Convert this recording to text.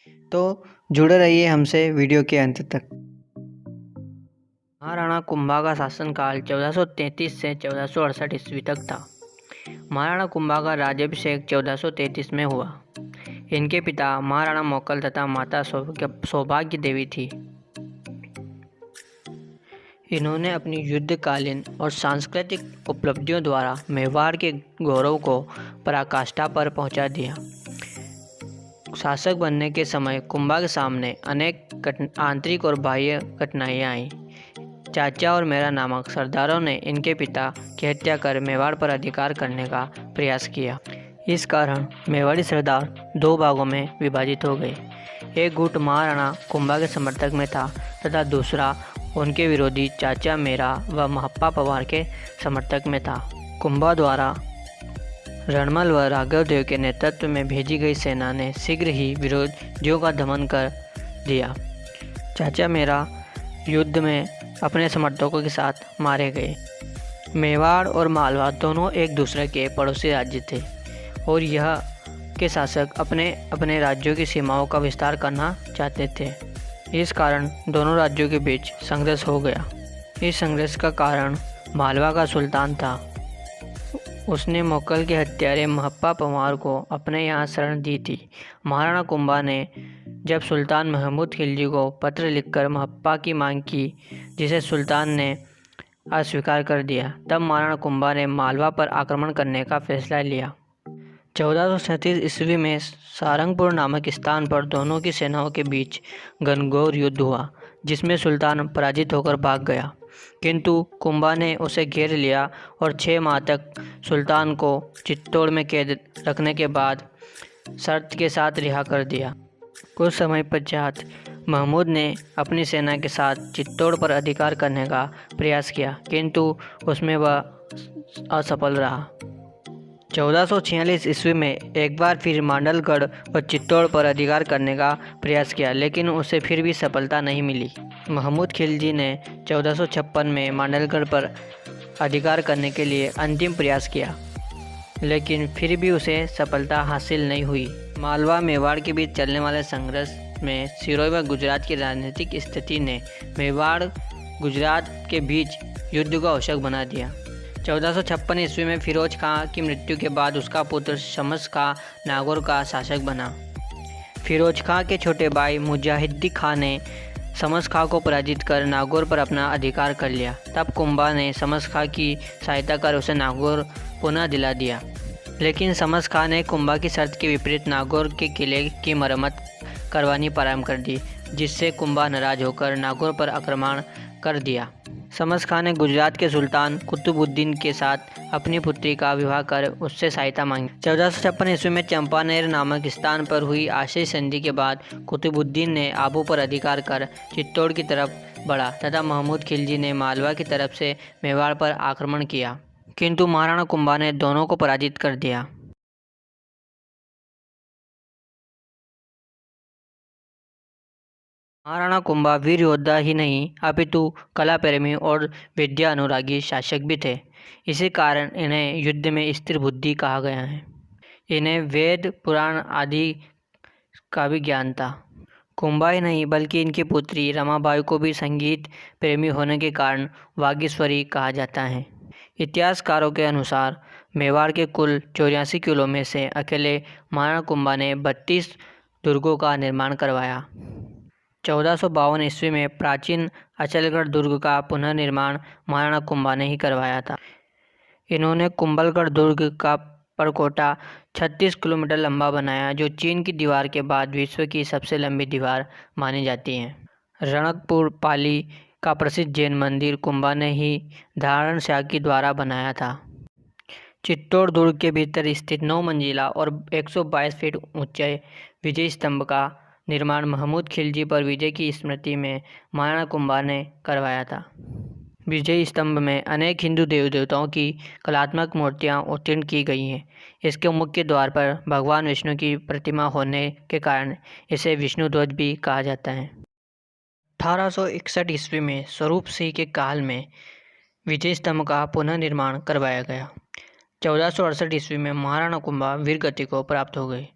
तो जुड़े रहिए हमसे वीडियो के अंत तक। महाराणा कुंभा का शासनकाल 1433 से 1468 ईस्वी तक था। महाराणा कुंभा का राज्याभिषेक 1433 में हुआ। इनके पिता महाराणा मोकल तथा माता सौभाग्य देवी थी। इन्होंने अपनी युद्धकालीन और सांस्कृतिक उपलब्धियों द्वारा मेवाड़ के गौरव को पराकाष्ठा पर पहुंचा दिया। शासक बनने के समय कुंभा के सामने अनेक आंतरिक और बाह्य कठिनाइयाँ आईं। चाचा और मेरा नामक सरदारों ने इनके पिता की हत्या कर मेवाड़ पर अधिकार करने का प्रयास किया। इस कारण मेवाड़ी सरदार दो भागों में विभाजित हो गए। एक गुट महाराणा कुंभा के समर्थक में था तथा दूसरा उनके विरोधी चाचा मेरा व महप्पा पवार के समर्थक में था। कुंभा द्वारा रणमल व राघवदेव के नेतृत्व में भेजी गई सेना ने शीघ्र ही विरोधियों का दमन कर दिया। चाचा मेरा युद्ध में अपने समर्थकों के साथ मारे गए। मेवाड़ और मालवा दोनों एक दूसरे के पड़ोसी राज्य थे और यह के शासक अपने अपने राज्यों की सीमाओं का विस्तार करना चाहते थे। इस कारण दोनों राज्यों के बीच संघर्ष हो गया। इस संघर्ष का कारण मालवा का सुल्तान था। उसने मोकल के हत्यारे महप्पा पवार को अपने यहाँ शरण दी थी। महाराणा कुंभा ने जब सुल्तान महमूद खिलजी को पत्र लिखकर महप्पा की मांग की, जिसे सुल्तान ने अस्वीकार कर दिया, तब महाराणा कुंभा ने मालवा पर आक्रमण करने का फैसला लिया। 1437 ईस्वी में सारंगपुर नामक स्थान पर दोनों की सेनाओं के बीच घनघोर युद्ध हुआ, जिसमें सुल्तान पराजित होकर भाग गया, किंतु कुंभा ने उसे घेर लिया और 6 माह तक सुल्तान को चित्तौड़ में कैद रखने के बाद शर्त के साथ रिहा कर दिया। कुछ समय पश्चात महमूद ने अपनी सेना के साथ चित्तौड़ पर अधिकार करने का प्रयास किया, किंतु उसमें वह असफल रहा। 1446 ईस्वी में एक बार फिर मांडलगढ़ और चित्तौड़ पर अधिकार करने का प्रयास किया, लेकिन उसे फिर भी सफलता नहीं मिली। महमूद खिलजी ने 1456 में मांडलगढ़ पर अधिकार करने के लिए अंतिम प्रयास किया, लेकिन फिर भी उसे सफलता हासिल नहीं हुई। मालवा मेवाड़ के बीच चलने वाले संघर्ष में सिरोही व गुजरात की राजनीतिक स्थिति ने मेवाड़ गुजरात के बीच युद्ध को आवश्यक बना दिया। 1456 ईस्वी में फिरोज खां की मृत्यु के बाद उसका पुत्र शमस खां नागौर का शासक बना। फिरोज खां के छोटे भाई मुजाहिद्दीन खां ने शमस खां को पराजित कर नागौर पर अपना अधिकार कर लिया। तब कुंभा ने शमस खां की सहायता कर उसे नागौर पुनः दिला दिया, लेकिन शमस खां ने कुंभा की शर्त के विपरीत नागौर के किले की मरम्मत करवानी प्रारंभ कर दी, जिससे कुंभा नाराज होकर नागौर पर आक्रमण कर दिया। शमस खां ने गुजरात के सुल्तान कुतुबुद्दीन के साथ अपनी पुत्री का विवाह कर उससे सहायता मांगी। 1456 ईस्वी में चंपानेर नामक स्थान पर हुई आशय संधि के बाद कुतुबुद्दीन ने आबू पर अधिकार कर चित्तौड़ की तरफ बढ़ा तथा महमूद खिलजी ने मालवा की तरफ से मेवाड़ पर आक्रमण किया, किंतु महाराणा कुंभा ने दोनों को पराजित कर दिया। महाराणा कुंभा वीर योद्धा ही नहीं अपितु कला प्रेमी और विद्या अनुरागी शासक भी थे। इसी कारण इन्हें युद्ध में स्थिर बुद्धि कहा गया है। इन्हें वेद पुराण आदि का भी ज्ञान था। कुंभा ही नहीं बल्कि इनकी पुत्री रमाबाई को भी संगीत प्रेमी होने के कारण वागीश्वरी कहा जाता है। इतिहासकारों के अनुसार मेवाड़ के कुल 84 किलों में से अकेले महाराणा कुंभा ने 32 दुर्गों का निर्माण करवाया। 1452 ईस्वी में प्राचीन अचलगढ़ दुर्ग का पुनर्निर्माण महाराणा कुंभा ने ही करवाया था। इन्होंने कुंभलगढ़ दुर्ग का परकोटा 36 किलोमीटर लंबा बनाया, जो चीन की दीवार के बाद विश्व की सबसे लंबी दीवार मानी जाती है। रणकपुर पाली का प्रसिद्ध जैन मंदिर कुंभा ने ही धारण शाह के द्वारा बनाया था। चित्तौड़ दुर्ग के भीतर स्थित 9 मंजिला और 122 फीट ऊंचे विजय स्तंभ का निर्माण महमूद खिलजी पर विजय की स्मृति में महाराणा कुंभा ने करवाया था। विजय स्तंभ में अनेक हिंदू देवी देवताओं की कलात्मक मूर्तियां उत्कीर्ण की गई हैं। इसके मुख्य द्वार पर भगवान विष्णु की प्रतिमा होने के कारण इसे विष्णु ध्वज भी कहा जाता है। 1861 ईस्वी में स्वरूप सिंह के काल में विजय स्तंभ का पुनर्निर्माण करवाया गया। 1468 ईस्वी में महाराणा कुंभा वीरगति को प्राप्त हो गए।